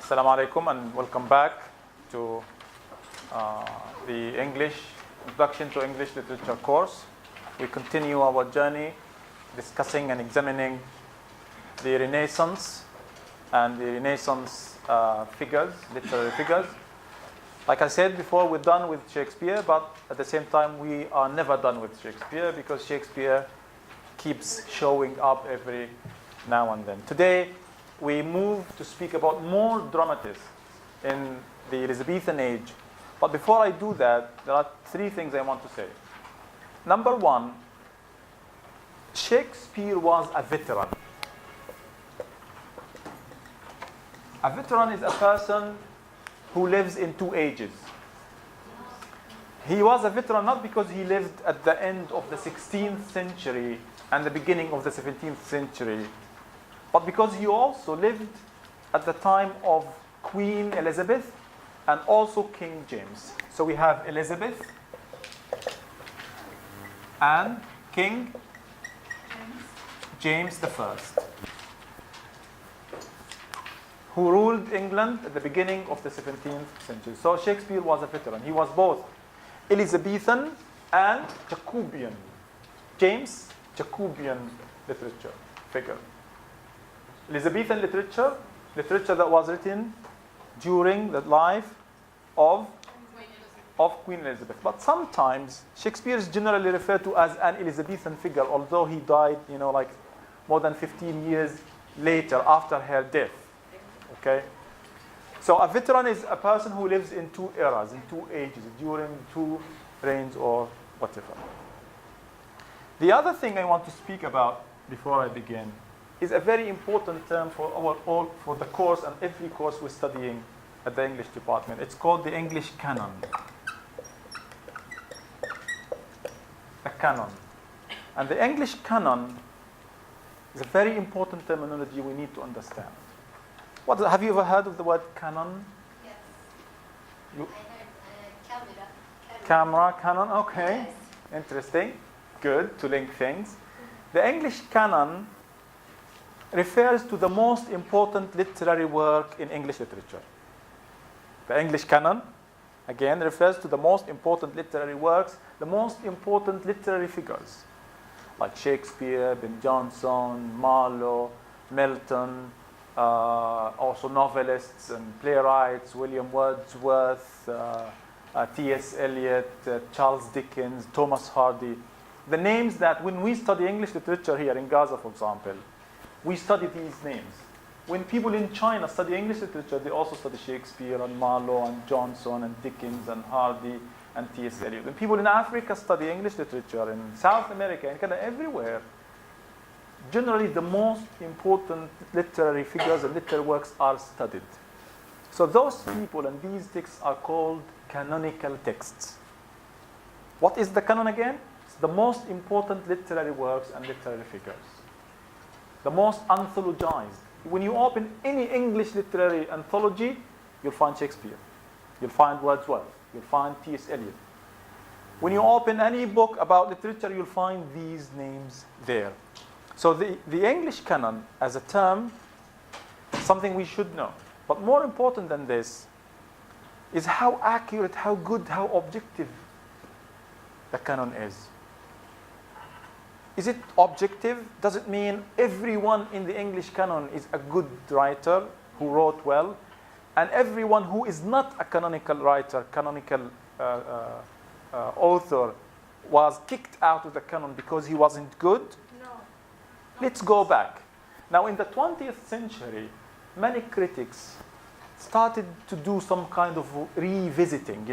Assalamu alaikum and welcome back to the Introduction to English Literature course. We continue our journey discussing and examining the Renaissance and the Renaissance literary figures. Like I said before, we're done with Shakespeare, but at the same time we are never done with Shakespeare because Shakespeare keeps showing up every now and then. Today we move to speak about more dramatists in the Elizabethan age. But before I do that, there are three things I want to say. Number one, Shakespeare was a veteran. A veteran is a person who lives in two ages. He was a veteran not because he lived at the end of the 16th century and the beginning of the 17th century, but because he also lived at the time of Queen Elizabeth and also King James. So we have Elizabeth and King James I, who ruled England at the beginning of the 17th century. So Shakespeare was a veteran. He was both Elizabethan and Jacobean. James, Jacobean literature figure. Elizabethan literature that was written during the life of Queen Elizabeth. But sometimes Shakespeare is generally referred to as an Elizabethan figure, although he died, like more than 15 years later after her death. Okay? So a veteran is a person who lives in two eras, in two ages, during two reigns or whatever. The other thing I want to speak about before I begin is a very important term for the course and every course we're studying at the English department. It's called the English canon. A canon. And the English canon is a very important terminology we need to understand. Have you ever heard of the word canon? Yes. You? I heard Camera, canon, okay. Yes. Interesting. Good to link things. The English canon refers to the most important literary work in English literature. The English canon, again, refers to the most important literary works, the most important literary figures, like Shakespeare, Ben Jonson, Marlowe, Milton, also novelists and playwrights, William Wordsworth, T.S. Eliot, Charles Dickens, Thomas Hardy. The names that when we study English literature here in Gaza, for example, we study these names. When people in China study English literature, they also study Shakespeare and Marlowe and Jonson and Dickens and Hardy and T.S. Eliot. When people in Africa study English literature, in South America, and kind of everywhere, generally the most important literary figures and literary works are studied. So those people and these texts are called canonical texts. What is the canon again? It's the most important literary works and literary figures. The most anthologized. When you open any English literary anthology, you'll find Shakespeare. You'll find Wordsworth. You'll find T.S. Eliot. When you open any book about literature, you'll find these names there. So the English canon as a term is something we should know. But more important than this is how accurate, how good, how objective the canon is. Is it objective? Does it mean everyone in the English canon is a good writer who wrote well, and everyone who is not a canonical writer, canonical author, was kicked out of the canon because he wasn't good? No. Let's go back. Now, in the 20th century, many critics started to do some kind of revisiting,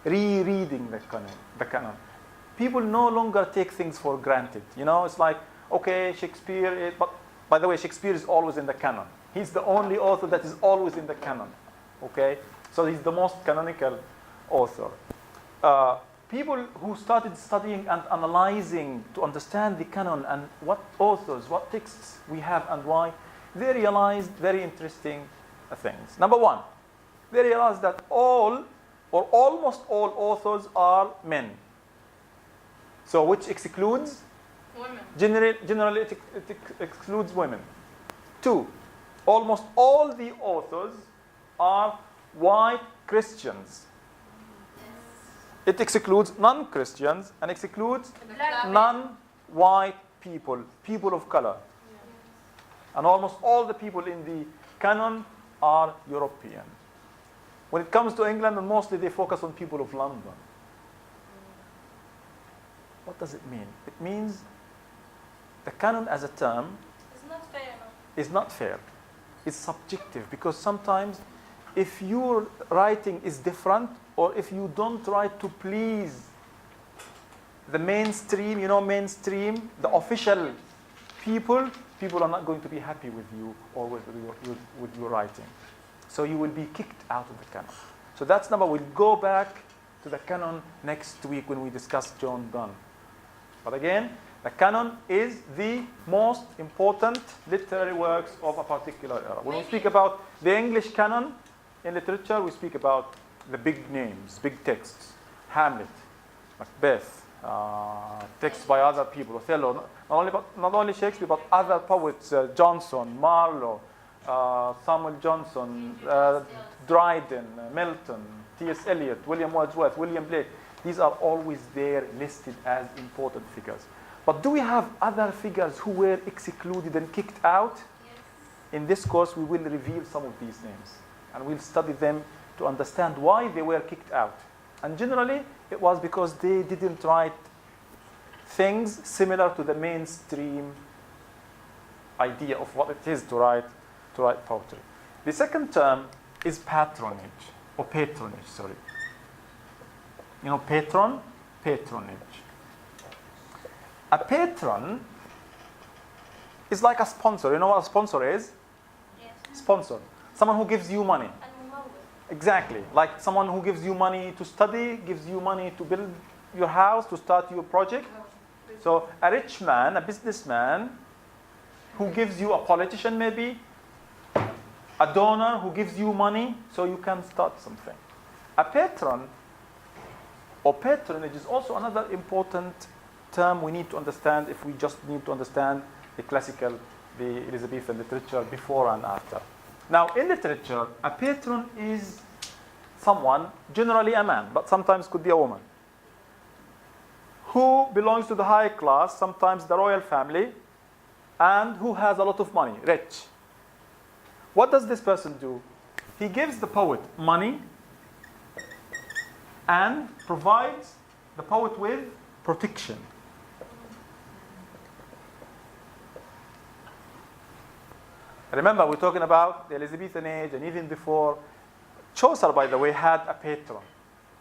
rereading the canon. People no longer take things for granted. It's like, okay, Shakespeare, but by the way, Shakespeare is always in the canon. He's the only author that is always in the canon. Okay? So he's the most canonical author. People who started studying and analyzing to understand the canon and what authors, what texts we have and why, they realized very interesting things. Number one, they realized that all or almost all authors are men. So which excludes? Women. Generally it excludes women. Two, almost all the authors are white Christians. It excludes non-Christians and excludes non-white people, people of color. And almost all the people in the canon are European. When it comes to England, mostly they focus on people of London. What does it mean? It means the canon as a term It's not fair. is not fair. It's subjective, because sometimes if your writing is different, or if you don't write to please the mainstream, mainstream, the official people are not going to be happy with you or with your writing. So you will be kicked out of the canon. So that's number. We'll go back to the canon next week when we discuss John Donne. But again, the canon is the most important literary works of a particular era. When we speak about the English canon in literature, we speak about the big names, big texts. Hamlet, Macbeth, texts by other people, Othello, not only Shakespeare, but other poets, Jonson, Marlowe, Samuel Johnson, Dryden, Milton, T.S. Eliot, William Wordsworth, William Blake. These are always there listed as important figures. But do we have other figures who were excluded and kicked out? Yes. In this course, we will reveal some of these names. And we'll study them to understand why they were kicked out. And generally, it was because they didn't write things similar to the mainstream idea of what it is to write poetry. The second term is patronage. Sorry. Patronage. A patron is like a sponsor. You know what a sponsor is? Yes. Sponsor. Someone who gives you money. الممول. Exactly. Like someone who gives you money to study, gives you money to build your house, to start your project. So a rich man, a businessman, who gives you, a politician maybe, a donor who gives you money so you can start something. A patron or patronage is also another important term we need to understand if we just need to understand the classical, the Elizabethan literature before and after. Now, in literature, a patron is someone, generally a man, but sometimes could be a woman, who belongs to the high class, sometimes the royal family, and who has a lot of money, rich. What does this person do? He gives the poet money and provides the poet with protection. Remember, we're talking about the Elizabethan age, and even before. Chaucer, by the way, had a patron.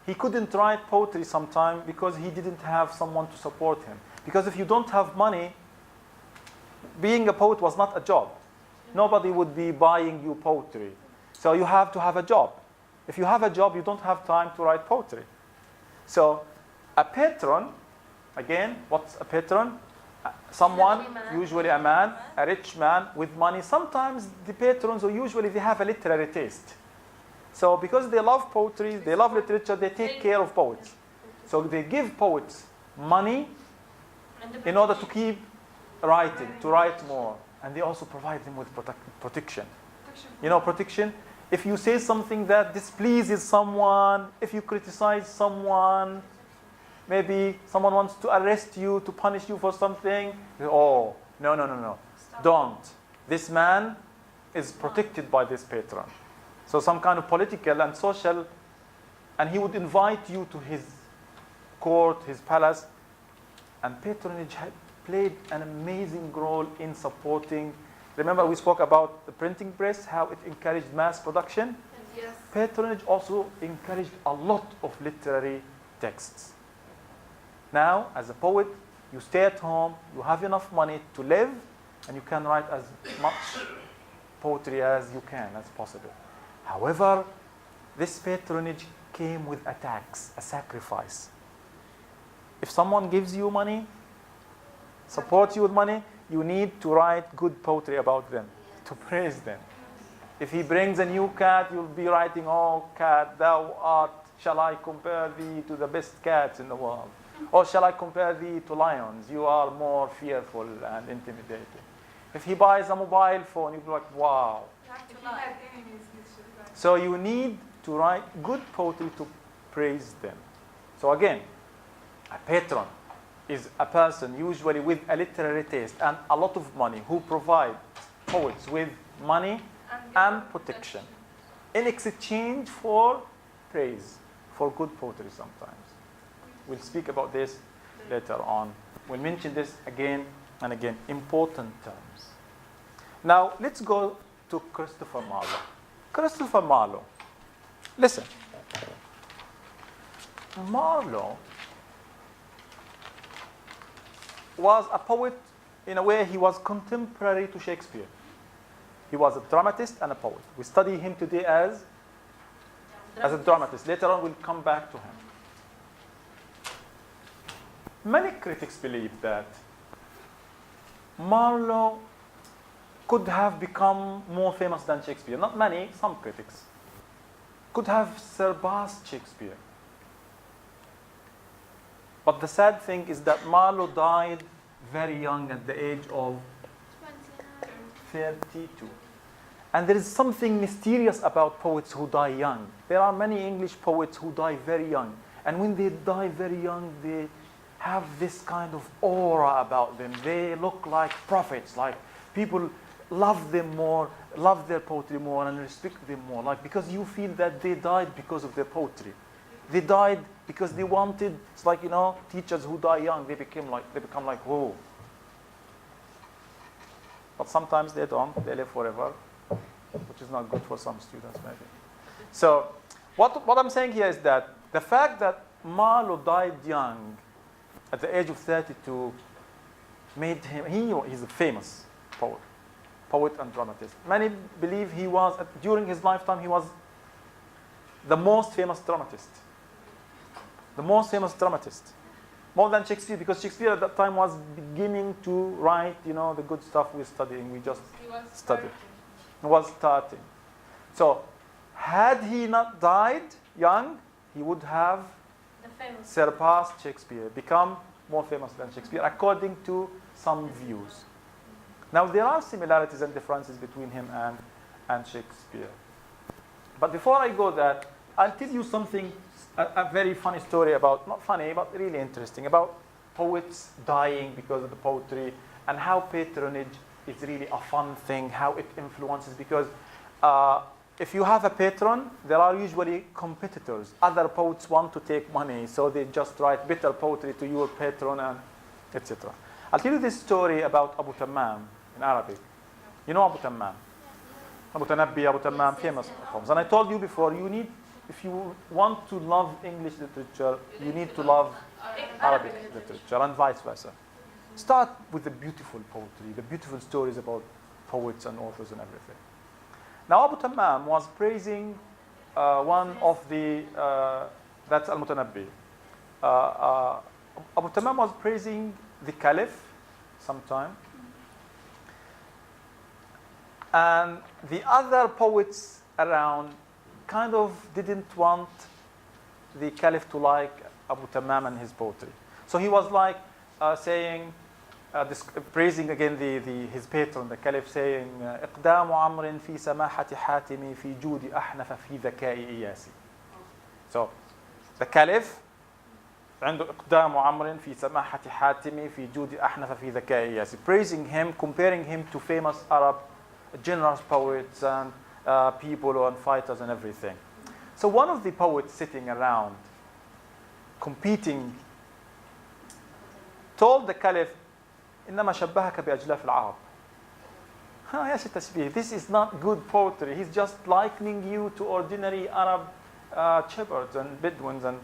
He couldn't write poetry sometime because he didn't have someone to support him. Because if you don't have money, being a poet was not a job. Nobody would be buying you poetry. So you have to have a job. If you have a job, you don't have time to write poetry. So a patron, again, what's a patron? Someone, usually a man, a rich man with money. Sometimes the patrons, or usually they have a literary taste. So because they love poetry, they love literature, they take care of poets. So they give poets money in order to keep writing, to write more. And they also provide them with protection. You know, protection. If you say something that displeases someone, if you criticize someone, maybe someone wants to arrest you, to punish you for something. Oh, no. Don't. This man is protected by this patron. So some kind of political and social, and he would invite you to his court, his palace. And patronage had played an amazing role in supporting. Remember, we spoke about the printing press, how it encouraged mass production. Yes. Patronage also encouraged a lot of literary texts. Now, as a poet, you stay at home, you have enough money to live, and you can write as much poetry as you can, as possible. However, this patronage came with a tax, a sacrifice. If someone gives you money, supports you with money, you need to write good poetry about them, to praise them. If he brings a new cat, you'll be writing, "Oh cat, thou art, shall I compare thee to the best cats in the world? Or shall I compare thee to lions? You are more fearful and intimidating." If he buys a mobile phone, you'll be like, "Wow." If you had enemies, you should write So you need to write good poetry to praise them. So again, a patron is a person usually with a literary taste and a lot of money who provide poets with money and protection in exchange for praise, for good poetry sometimes. We'll speak about this later on. We'll mention this again and again, important terms. Now, let's go to Christopher Marlowe. Christopher Marlowe. Listen. Marlowe was a poet. In a way, he was contemporary to Shakespeare. He was a dramatist and a poet. We study him today as a dramatist. Later on, we'll come back to him. Many critics believe that Marlowe could have become more famous than Shakespeare. Not many, some critics. Could have surpassed Shakespeare. But the sad thing is that Marlowe died very young at the age of 32. And there is something mysterious about poets who die young. There are many English poets who die very young. And when they die very young, they have this kind of aura about them. They look like prophets, like people love them more, love their poetry more, and respect them more. Like, because you feel that they died because of their poetry. They died because they wanted. It's like, teachers who die young, they become like whoa. But sometimes they don't. They live forever, which is not good for some students, maybe. So, what I'm saying here is that the fact that Marlowe died young, at the age of 32, made him. He's a famous poet and dramatist. Many believe he was, during his lifetime, he was the most famous dramatist. The most famous dramatist. More than Shakespeare, because Shakespeare at that time was beginning to write, the good stuff we're studying. We just studied. He was starting. So, had he not died young, he would have surpassed Shakespeare, become more famous than Shakespeare, according to some views. Now, there are similarities and differences between him and Shakespeare. But before I go there, I'll tell you something, a very funny story about, not funny, but really interesting, about poets dying because of the poetry, and how patronage is really a fun thing, how it influences, because if you have a patron, there are usually competitors. Other poets want to take money, so they just write better poetry to your patron, and etc. I'll tell you this story about Abu Tammam in Arabic. You know Abu Tammam? Abu Tanabbi, Abu Tammam, famous poems. And I told you before, if you want to love English literature, you need to love Arabic literature, and vice versa. Start with the beautiful poetry, the beautiful stories about poets and authors and everything. Now Abu Tammam was praising one of the, that's Al-Mutanabbi. Abu Tammam was praising the Caliph sometime. And the other poets around kind of didn't want the Caliph to like Abu Tammam and his poetry. So he was like saying, praising again his patron, the Caliph, saying, إقدام عمر في سماحة حاتمي في جود أحنف في ذكاء إياسي. So the Caliph عنده إقدام عمر في سماحة حاتمي في جود أحنف في ذكاء إياسي, praising him, comparing him to famous Arab generous poets and people and fighters and everything. So one of the poets sitting around competing told the Caliph, إنما شبهك بأجلاف العرب. يا شي تشبيه. This is not good poetry. He's just likening you to ordinary Arab shepherds and Bedouins and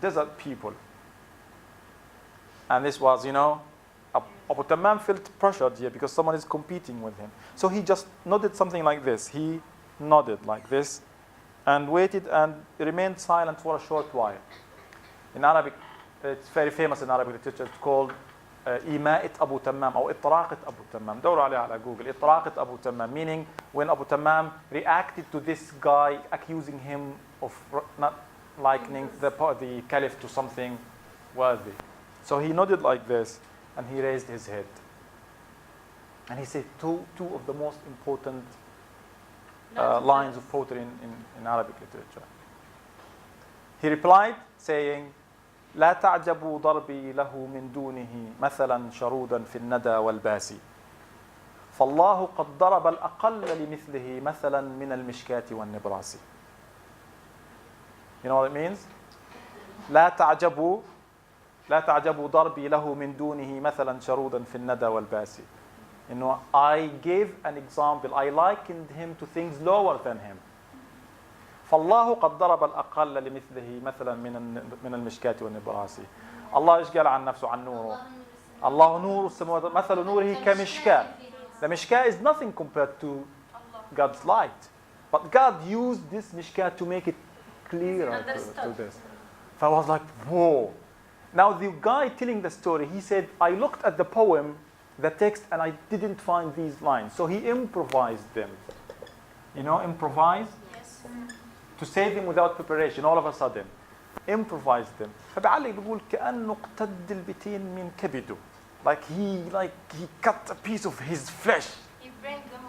desert people. And this was, Abu Tammam felt pressured here because someone is competing with him. So he just nodded something like this. He nodded like this and waited and remained silent for a short while. In Arabic, it's very famous in Arabic literature. It's called إيماءة أبو تمام أو إطراقة أبو تمام. دوروا عليها على Google. إطراقة أبو تمام, meaning when Abu Tammam reacted to this guy accusing him of not likening the Caliph to something worthy. So he nodded like this and he raised his head. And he said two of the most important lines of poetry in Arabic literature. He replied saying, لا تعجبوا ضربي له من دونه مثلا شرودا في الندى والباسي فالله قد ضرب الأقل لمثله مثلا من المشكاة والنبراس. You know what it means? لا تعجبوا ضربي له من دونه مثلا شرودا في الندى والباسي. You know, I gave an example. I likened him to things lower than him. فالله قد ضرب الأقل لمثله مثلا من المشكاة والنبراس. الله إيش قال عن نفسه عن نوره؟ الله نور السماوات مثل نوره كمشكاة. The mishkah is nothing compared to God's light. But God used this mishkah to make it clearer to this. So I was like, whoa. Now the guy telling the story, he said, I looked at the poem, the text, and I didn't find these lines. So he improvised them. You know, improvise? Yes. To say them without preparation, all of a sudden. Improvised them. فبعلق بيقول كأنه اقتد البتين من كبده. Like he cut a piece of his flesh. You bring them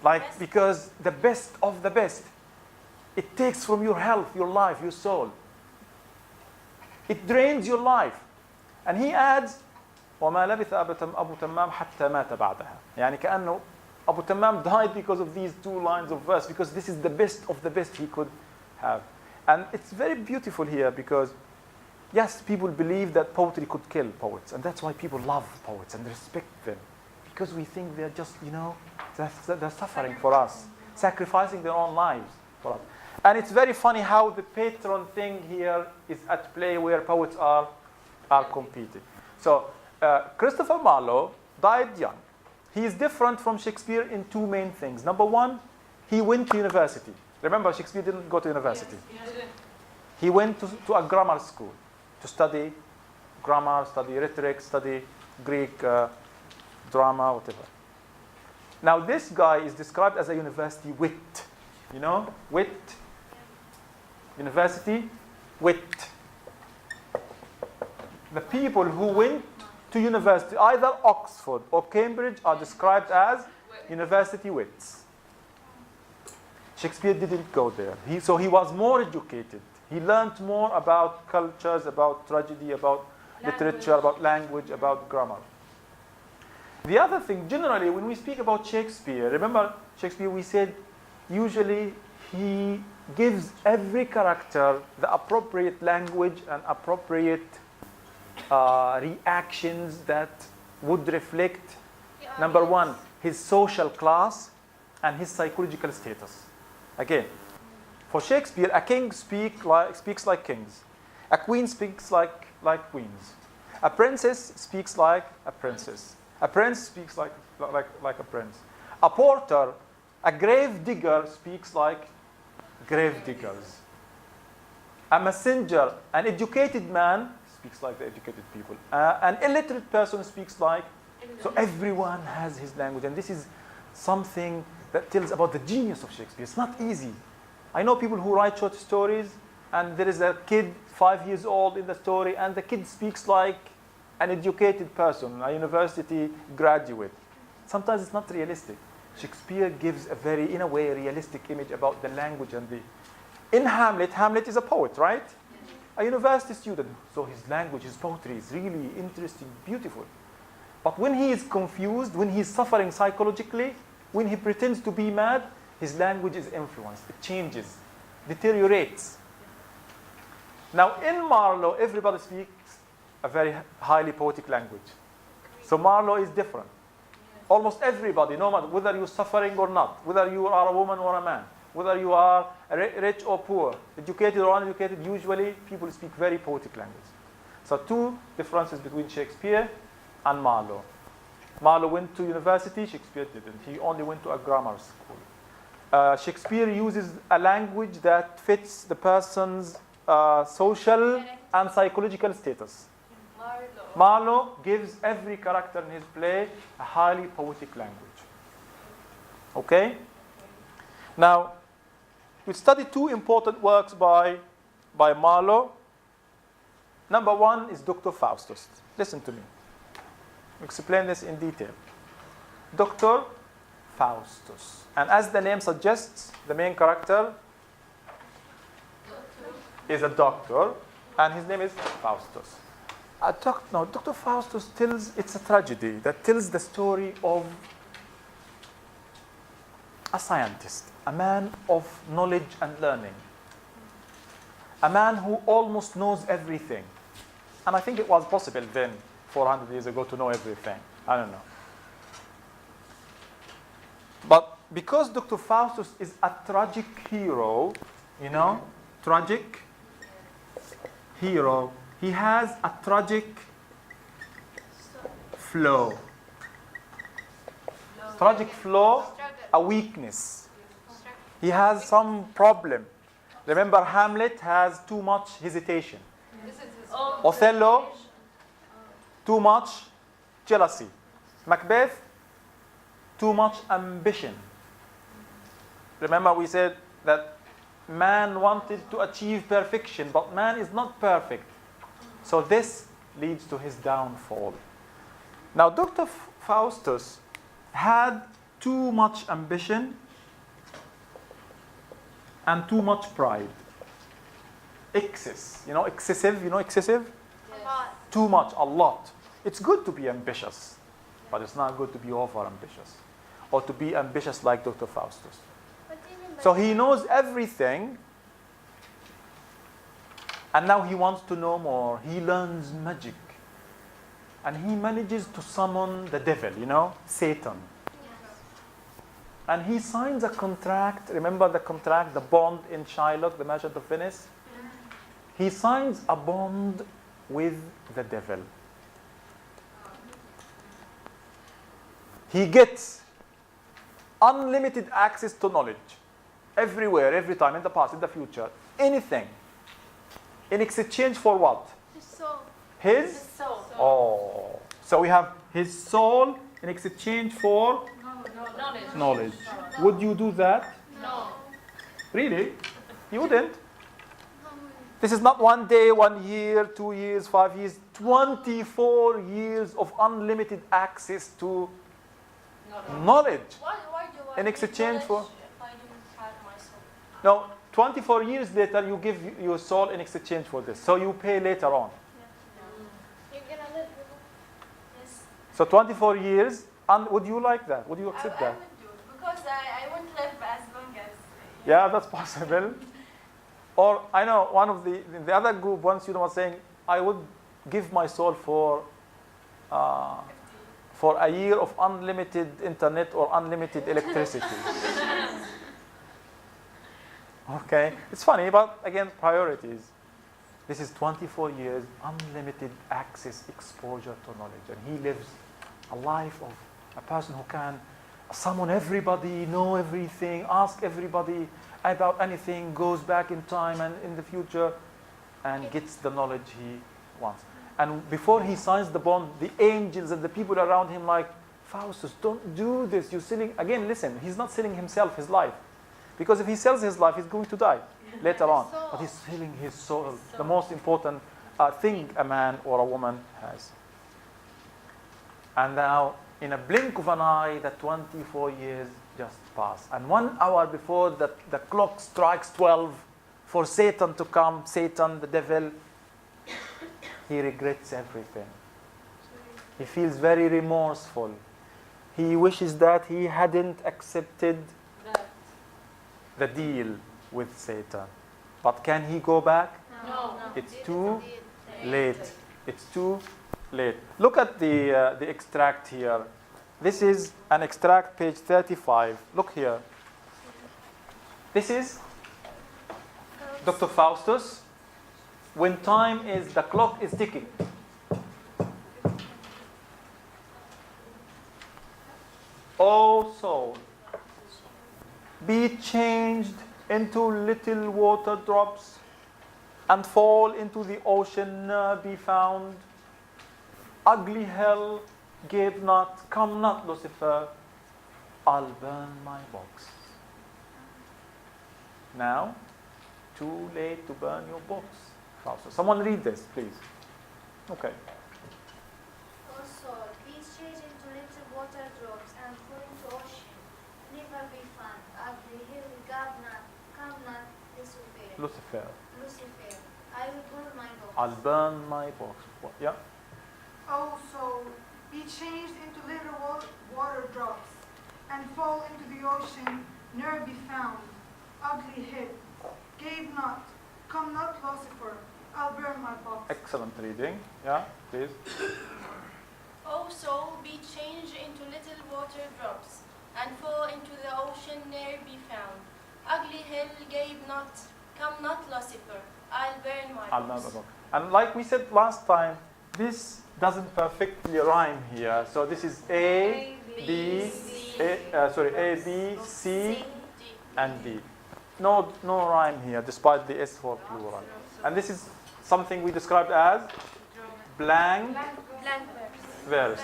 Like best. because the best of the best. It takes from your health, your life, your soul. It drains your life. And he adds وما لبث أبو تمام حتى مات بعدها. يعني كأنه Abu Tamam died because of these two lines of verse, because this is the best of the best he could have. And it's very beautiful here because, yes, people believe that poetry could kill poets. And that's why people love poets and respect them. Because we think they're just, you know, they're suffering for us, sacrificing their own lives for us. And it's very funny how the patron thing here is at play where poets are competing. So Christopher Marlowe died young. He is different from Shakespeare in two main things. Number one, he went to university. Remember, Shakespeare didn't go to university. Yes. He went to a grammar school to study grammar, study rhetoric, study Greek drama, whatever. Now, this guy is described as a university wit. You know, wit. University wit. The people who went to university, either Oxford or Cambridge, are described as university wits. Shakespeare didn't go there. So he was more educated. He learned more about cultures, about tragedy, about literature, about language, about grammar. The other thing, generally, when we speak about Shakespeare, remember Shakespeare, we said usually he gives every character the appropriate language and appropriate reactions that would reflect, number one, his social class and his psychological status. Again, for Shakespeare, a king speaks like kings. A queen speaks like queens. A princess speaks like a princess. A prince speaks like a prince. A porter, a grave digger speaks like grave diggers. A messenger, an educated man speaks like the educated people. An illiterate person speaks like. So everyone has his language, and this is something that tells about the genius of Shakespeare. It's not easy. I know people who write short stories, and there is a kid 5 years old in the story, and the kid speaks like an educated person, a university graduate. Sometimes it's not realistic. Shakespeare gives a very, in a way, realistic image about the language and the. In Hamlet is a poet, right? A university student. So his language, his poetry is really interesting, beautiful. But when he is confused, when he is suffering psychologically, when he pretends to be mad, his language is influenced. It changes, deteriorates. Now, in Marlowe, everybody speaks a very highly poetic language. So Marlowe is different. Almost everybody, no matter whether you're suffering or not, whether you are a woman or a man, whether you are rich or poor, educated or uneducated, usually people speak very poetic language. So two differences between Shakespeare and Marlowe. Marlowe went to university, Shakespeare didn't. He only went to a grammar school. Shakespeare uses a language that fits the person's social and psychological status. Marlowe gives every character in his play a highly poetic language. Okay? Now, we study two important works by Marlowe. Number one is Dr. Faustus. Listen to me. I'll explain this in detail. Dr. Faustus. And as the name suggests, the main character is a doctor, and his name is Faustus. Dr. Faustus tells, it's a tragedy that tells the story of a scientist, a man of knowledge and learning, a man who almost knows everything. And I think it was possible then, 400 years ago, to know everything. I don't know. But because Dr. Faustus is a tragic hero, tragic hero, he has a tragic flaw. Tragic flaw, a weakness. He has some problem. Remember, Hamlet has too much hesitation. Othello, too much jealousy. Macbeth, too much ambition. Remember, we said that man wanted to achieve perfection, but man is not perfect. So this leads to his downfall. Now, Dr. Faustus had too much ambition and too much pride. Excess. Excessive? Excessive? Yes. Too much, a lot. It's good to be ambitious, but it's not good to be over ambitious or to be ambitious like Dr. Faustus. So he knows everything, and now he wants to know more. He learns magic, and he manages to summon the devil, Satan. Yes. And he signs a contract. Remember the contract, the bond in Shylock, the Merchant of Venice? He signs a bond with the devil. He gets unlimited access to knowledge. Everywhere, every time, in the past, in the future. Anything. In exchange for what? His soul. His? Soul. Oh. So we have his soul in exchange for Knowledge. knowledge. Would you do that? No. Really? You wouldn't? This is not 1 day, 1 year, 2 years, 5 years, 24 years of unlimited access to knowledge. Why do I In need exchange knowledge for? if I don't have my soul? No, 24 years later, you give your soul in exchange for this. So you pay later on. You're gonna live. Yes. So 24 years, and would you like that? Would you accept I that? would do because I won't live as long as. Yeah, that's possible. Or I know one of the other group once was saying, I would give my soul for a year of unlimited internet or unlimited electricity. Okay, it's funny, but again, priorities. This is 24 years, unlimited access, exposure to knowledge, and he lives a life of a person who can summon everybody, know everything, ask everybody about anything, goes back in time and in the future, and gets the knowledge he wants. And before he signs the bond, the angels and the people around him like, Faustus, don't do this. You're selling, again, listen, he's not selling himself, his life. Because if he sells his life, he's going to die later on. But he's selling his soul, the most important thing a man or a woman has. And now, in a blink of an eye, the 24 years just pass. And 1 hour before the clock strikes 12 for Satan to come, Satan, the devil, he regrets everything. He feels very remorseful. He wishes that he hadn't accepted the deal with Satan. But can he go back? No. It's too late. It's too late. Look at the extract here. This is an extract, page 35. Look here. This is Dr. Faustus. When the clock is ticking. O soul, be changed into little water drops and fall into the ocean, ne'er be found. Ugly hell, gape not, come not, Lucifer, I'll burn my books. Now, too late to burn your books. Faustus. Someone read this, please. Okay. O soul, be changed into little water drops and fall into ocean. Lucifer. Lucifer. I will burn my books. I'll burn my books. What? Yeah. Also, be changed into little water drops, and fall into the ocean, ne'er be found. Ugly head, gape not, come not Lucifer, I'll burn my box. Excellent reading. Yeah, please. O soul, be changed into little water drops, and fall into the ocean, ne'er be found. Ugly hill, gape not, come not Lucifer, I'll burn my I'll burn books. my book. And like we said last time, this doesn't perfectly rhyme here. So this is A, B, A, B, C, and D. No rhyme here, despite the S for plural. And this is something we described as blank Blank verse.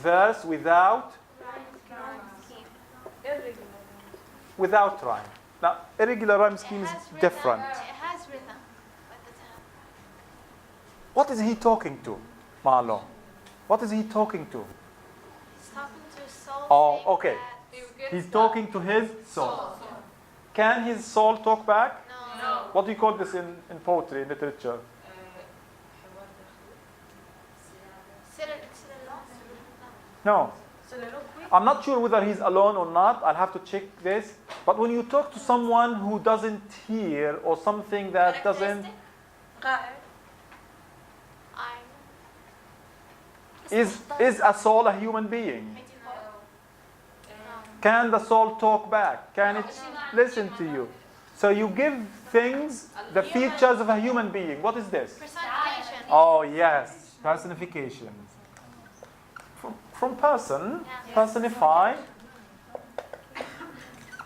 Verse without rhyme. Now, irregular rhyme scheme is different. It has rhythm, but it doesn't have. What is he talking to, Marlowe? What is he talking to? He's talking to soul. Oh, saying okay. that- He's talking to his soul. Can his soul talk back? No. What do you call this in poetry, in literature? No. I'm not sure whether he's alone or not. I'll have to check this. But when you talk to someone who doesn't hear or something that doesn't... Is a soul a human being? Can the soul talk back? Can it listen to you? So you give things the features of a human being. What is this? Personification. Oh, yes. Personification. From person, personify.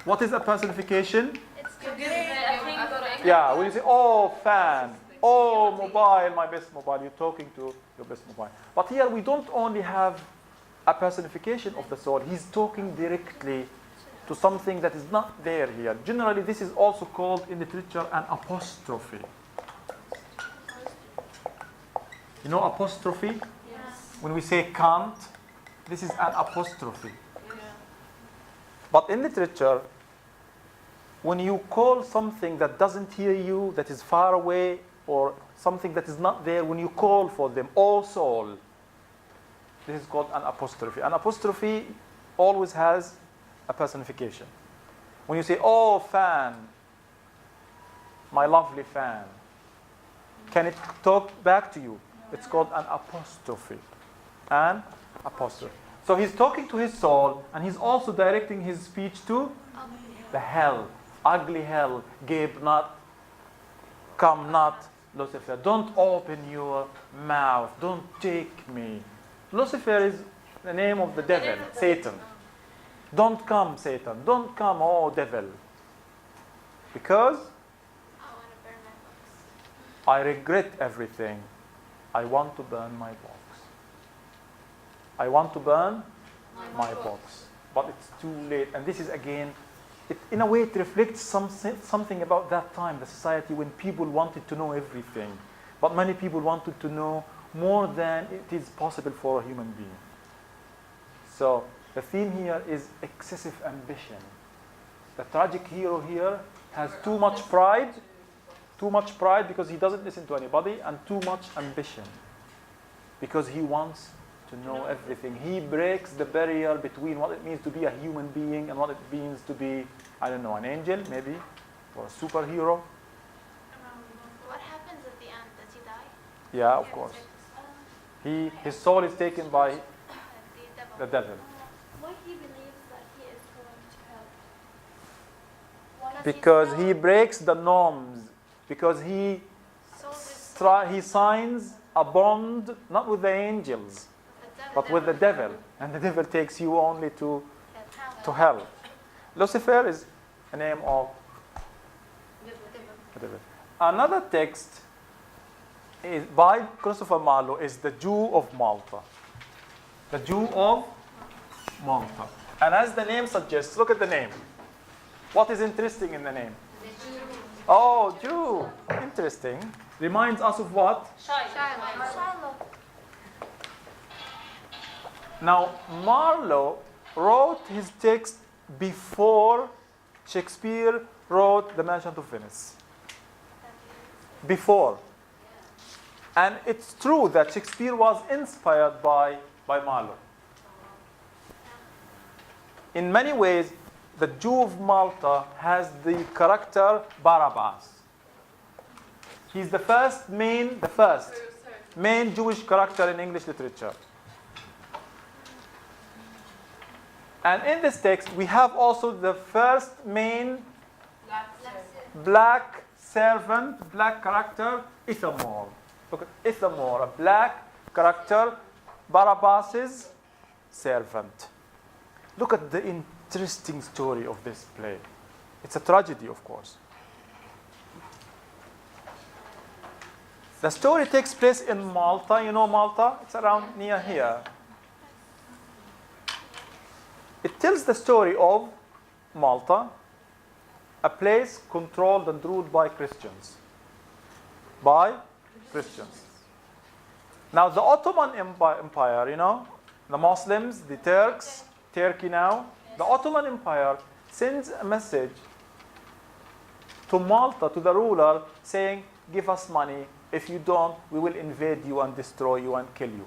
What is a personification? It's to give a thing. Yeah, when you say, oh, fan, oh, mobile, my best mobile, you're talking to your best mobile. But here we don't only have a personification of the soul. He's talking directly to something that is not there here. Generally, this is also called in literature an apostrophe. You know apostrophe? Yes. When we say can't, this is an apostrophe. But in literature, when you call something that doesn't hear you, that is far away, or something that is not there, when you call for them, oh soul, this is called an apostrophe. An apostrophe always has a personification. When you say, oh fan, my lovely fan, can it talk back to you? It's called an apostrophe. An apostrophe. So he's talking to his soul, and he's also directing his speech to the hell. Ugly hell, gape not, come not, Lucifer. Don't open your mouth. Don't take me. Lucifer is the name of the devil, Satan. Don't come, Satan. Don't come, oh devil. Because I want to burn my books. I regret everything. I want to burn my box. I want to burn my box. But it's too late. And this is again, in a way it reflects something about that time, the society when people wanted to know everything. But many people wanted to know more than it is possible for a human being. So the theme here is excessive ambition. The tragic hero here has too much pride because he doesn't listen to anybody, and too much ambition because he wants to know everything. He breaks the barrier between what it means to be a human being and what it means to be, I don't know, an angel maybe, or a superhero. What happens at the end? Does he die? Yeah, of course. His soul is taken by the devil. Why he believes that he is going to hell? Because he breaks the norms. Because he signs a bond not with the angels, but with the devil. And the devil takes you only to hell. Lucifer is a name of the devil. Another text is by Christopher Marlowe is the Jew of Malta. The Jew of Malta. And as the name suggests, look at the name. What is interesting in the name? Oh, Jew. Interesting. Reminds us of what? Shiloh. Now, Marlowe wrote his text before Shakespeare wrote The Merchant of Venice. before. And it's true that Shakespeare was inspired by Marlowe. In many ways, the Jew of Malta has the character Barabbas. He's the first main Jewish character in English literature. And in this text, we have also the first main black servant, black character, Ithamore. Look at Ithamore, a black character, Barabbas's servant. Look at the interesting story of this play. It's a tragedy, of course. The story takes place in Malta. You know Malta? It's around near here. It tells the story of Malta, a place controlled and ruled by Christians. By Christians. Now, the Ottoman Empire, you know, the Muslims, the Turks, Turkey now, the Ottoman Empire sends a message to Malta, to the ruler, saying, give us money. If you don't, we will invade you and destroy you and kill you.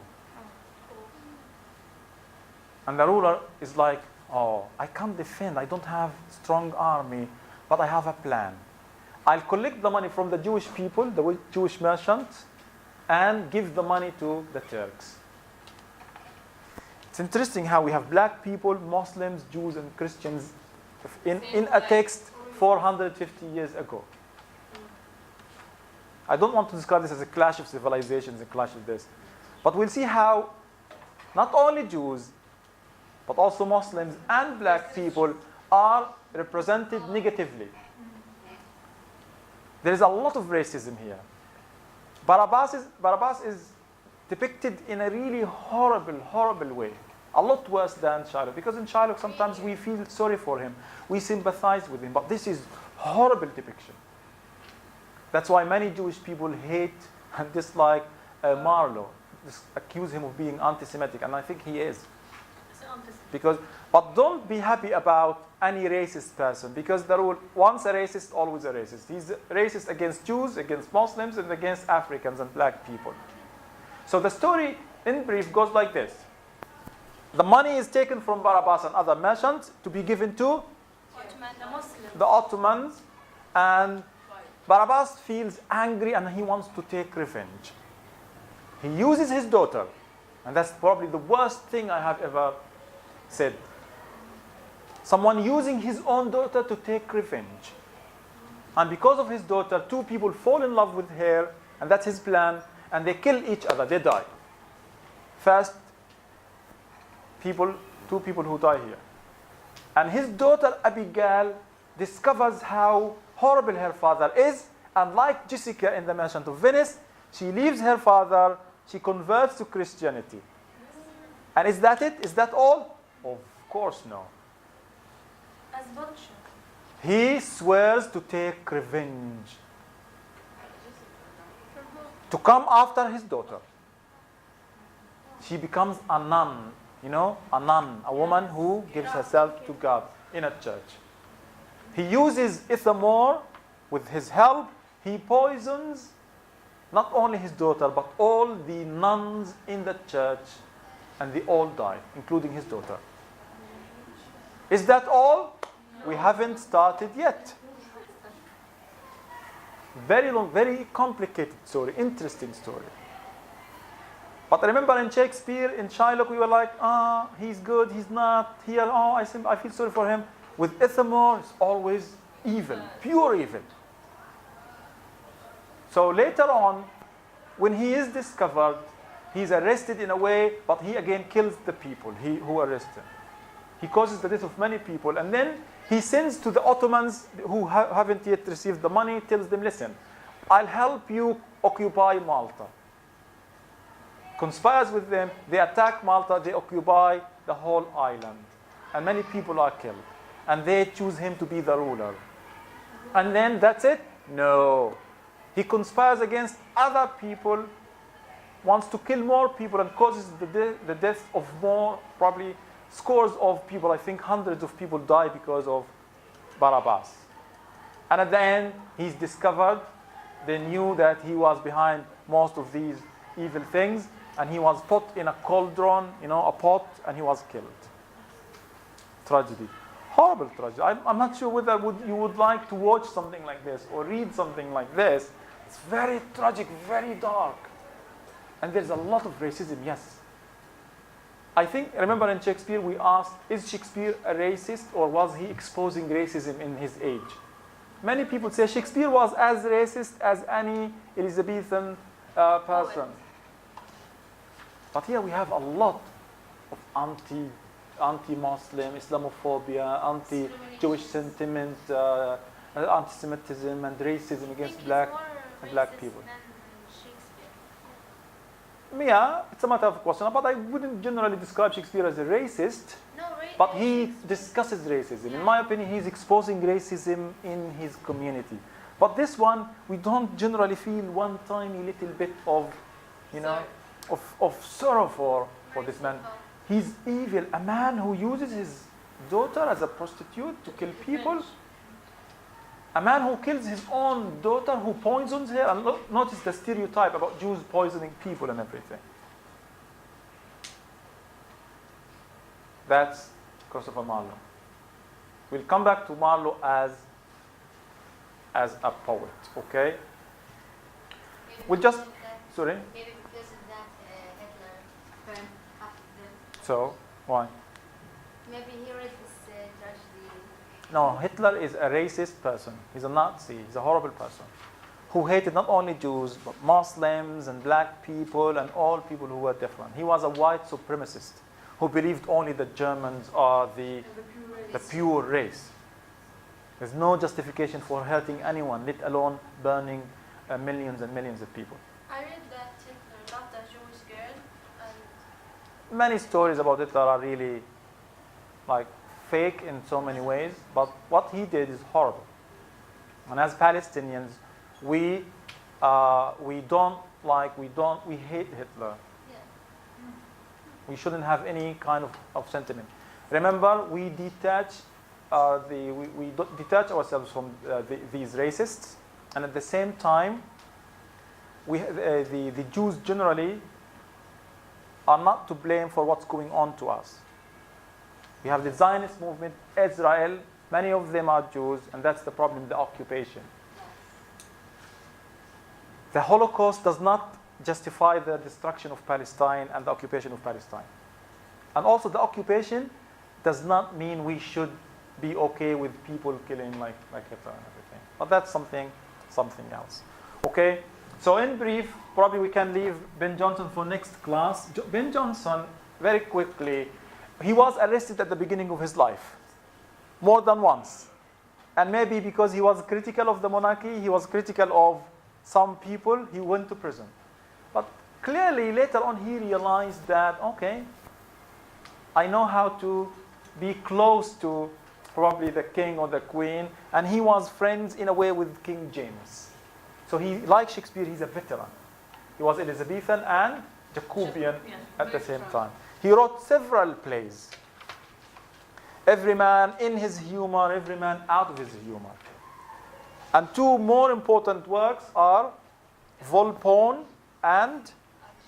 And the ruler is like, oh, I can't defend. I don't have a strong army, but I have a plan. I'll collect the money from the Jewish people, the Jewish merchants, and give the money to the Turks. It's interesting how we have black people, Muslims, Jews, and Christians in a text 450 years ago. I don't want to describe this as a clash of civilizations, a clash of this. But we'll see how not only Jews, but also Muslims and black people are represented negatively. There is a lot of racism here. Barabbas is depicted in a really horrible way. A lot worse than Shylock. Because in Shylock, sometimes we feel sorry for him. We sympathize with him. But this is horrible depiction. That's why many Jewish people hate and dislike Marlowe. Accuse him of being anti-Semitic. And I think he is. But don't be happy about any racist person. Because the rule, once a racist, always a racist. He's racist against Jews, against Muslims, and against Africans and black people. So the story, in brief, goes like this. The money is taken from Barabbas and other merchants to be given to the Ottomans. And Barabbas feels angry and he wants to take revenge. He uses his daughter. And that's probably the worst thing I have ever said. Someone using his own daughter to take revenge. And because of his daughter, two people fall in love with her, and that's his plan, and they kill each other, they die. First, two people who die here. And his daughter Abigail discovers how horrible her father is, and like Jessica in The Merchant of Venice, she leaves her father, she converts to Christianity. And is that it? Is that all? Of course no. He swears to take revenge. To come after his daughter. She becomes a nun. You know, a nun, a woman who gives herself to God in a church. He uses Ithamore with his help. He poisons not only his daughter, but all the nuns in the church, and they all die, including his daughter. Is that all? We haven't started yet. Very long, very complicated story, interesting story. But remember in Shakespeare, in Shylock, we were like, he's good, he's not. Here, I feel sorry for him. With Ithamore, it's always evil, pure evil. So later on, when he is discovered, he's arrested in a way, but he again kills the people who arrested him. He causes the death of many people. And then he sends to the Ottomans who haven't yet received the money, tells them, listen, I'll help you occupy Malta. Conspires with them, they attack Malta, they occupy the whole island. And many people are killed. And they choose him to be the ruler. And then that's it? No. He conspires against other people, wants to kill more people, and causes the death of more, probably scores of people. I think hundreds of people die because of Barabbas. And at the end, he's discovered, they knew that he was behind most of these evil things, and he was put in a cauldron, a pot, and he was killed. Tragedy. Horrible tragedy. I'm not sure whether you would like to watch something like this or read something like this. It's very tragic, very dark. And there's a lot of racism, yes. I think, remember in Shakespeare, we asked, is Shakespeare a racist or was he exposing racism in his age? Many people say Shakespeare was as racist as any Elizabethan person. But here we have a lot of anti-Muslim, Islamophobia, anti-Jewish sentiment, anti-Semitism and racism against black people. Yeah, it's a matter of question, but I wouldn't generally describe Shakespeare as a racist. No, But he discusses racism. In my opinion, he's exposing racism in his community. But this one, we don't generally feel one tiny little bit of, of sorrow for this man. He's evil. A man who uses his daughter as a prostitute to kill people. A man who kills his own daughter, who poisons her. And notice the stereotype about Jews poisoning people and everything. That's Christopher Marlowe. We'll come back to Marlowe as a poet, okay? We'll just, sorry? Maybe because of that Hitler burned half of them. So, why? Maybe he read this tragedy. No, Hitler is a racist person. He's a Nazi. He's a horrible person who hated not only Jews, but Muslims and black people and all people who were different. He was a white supremacist who believed only that Germans are the pure race. There's no justification for hurting anyone, let alone burning millions and millions of people. I read that Hitler loved a Jewish girl, and Many stories about Hitler are really fake in so many ways, but what he did is horrible. And as Palestinians, we hate Hitler. We shouldn't have any kind of sentiment. Remember, we detach ourselves from these racists, and at the same time, the Jews generally are not to blame for what's going on to us. We have the Zionist movement, Israel, many of them are Jews, and that's the problem, the occupation. The Holocaust does not justify the destruction of Palestine and the occupation of Palestine. And also the occupation does not mean we should be okay with people killing like Hitler and everything. But that's something else. Okay? So in brief, probably we can leave Ben Jonson for next class. Ben Jonson, very quickly, he was arrested at the beginning of his life, more than once. And maybe because he was critical of the monarchy, he was critical of some people, he went to prison. But clearly, later on, he realized that, okay, I know how to be close to probably the king or the queen, and he was friends in a way with King James. So he, like Shakespeare, he's a veteran. He was Elizabethan and Jacobean at the same time. He wrote several plays. Every man in his humor, every man out of his humor. And two more important works are Volpone and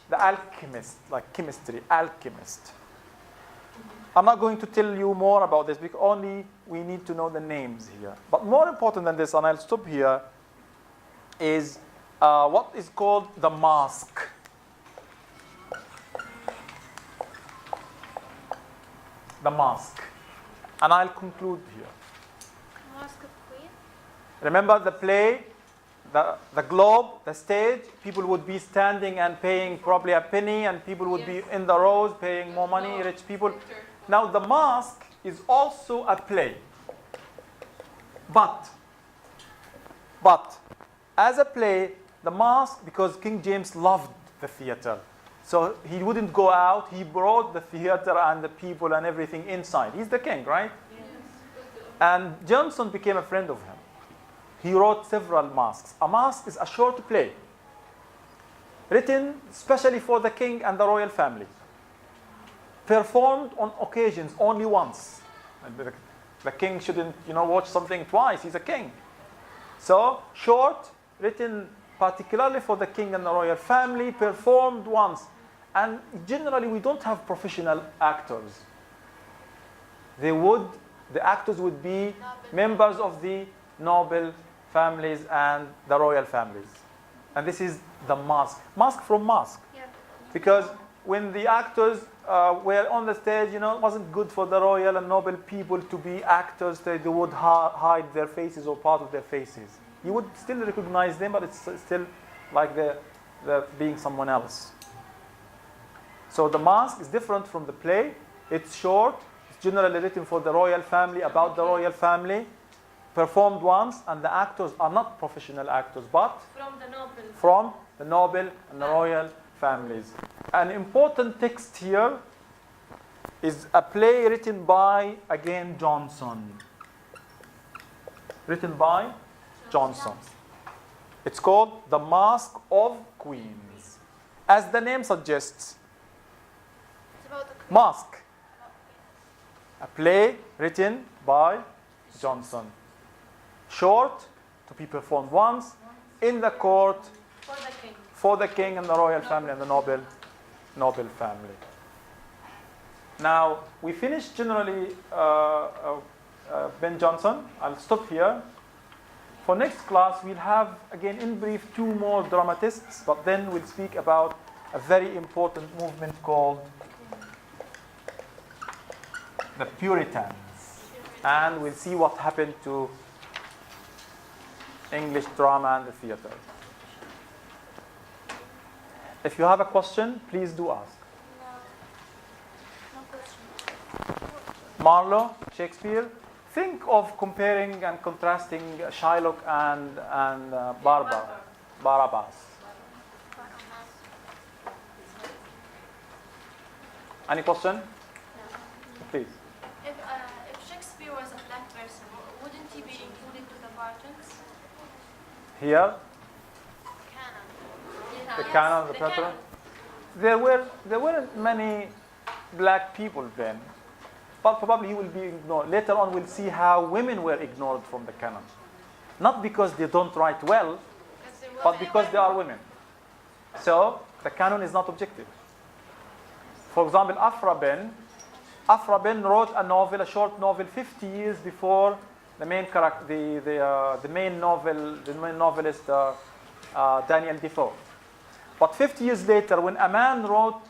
The Alchemist, like chemistry, Alchemist. I'm not going to tell you more about this because only we need to know the names here. But more important than this, and I'll stop here, is what is called the mask. The mask. And I'll conclude here. Mask of Queen. Remember the play, the globe, the stage, people would be standing and paying probably a penny, and people would be in the rows paying more money, rich people. Now the mask is also a play. But as a play, the mask, because King James loved the theater, so he wouldn't go out, he brought the theater and the people and everything inside. He's the king, right? Yes. And Jonson became a friend of him. He wrote several masks. A mask is a short play, written especially for the king and the royal family, performed on occasions only once. The king shouldn't, watch something twice. He's a king. So short, written particularly for the king and the royal family, performed once. And generally, we don't have professional actors. The actors would be members of the noble families and the royal families. And this is the mask. Mask from mask. Yeah. Because when the actors were on the stage, it wasn't good for the royal and noble people to be actors. They would hide their faces or part of their faces. You would still recognize them, but it's still like they're being someone else. So the mask is different from the play. It's short. It's generally written for the royal family, about the royal family, performed once, and the actors are not professional actors, but from the noble and the royal families. An important text here is a play written by, again, Jonson. Written by Jonson. It's called The Masque of Queens. As the name suggests, Masque. A play written by Jonson. Short, to be performed once, in the court, for the king and the royal family and the noble family. Now, we finished generally Ben Jonson. I'll stop here. For next class, we'll have, again, in brief, 2 more dramatists, but then we'll speak about a very important movement called the Puritans. And we'll see what happened to English drama and the theater. If you have a question, please do ask. No question. Marlowe, Shakespeare. Think of comparing and contrasting Shylock and Barabbas. Any question? Please. If Shakespeare was a black person, wouldn't he be included to the Bartons? Here, Canon. the canon, the pattern. There weren't many black people then, but probably he will be ignored. Later on, we'll see how women were ignored from the canon, not because they don't write well, but because they are women. So the canon is not objective. For example, Afra Ben wrote a novel, a short novel, 50 years before the main character, the main novelist Daniel Defoe. But 50 years later, when a man wrote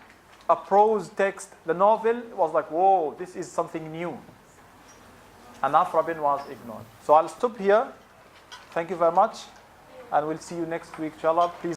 a prose text, the novel was like, whoa, this is something new. And Afra Ben was ignored. So I'll stop here. Thank you very much. And we'll see you next week, inshallah. Please.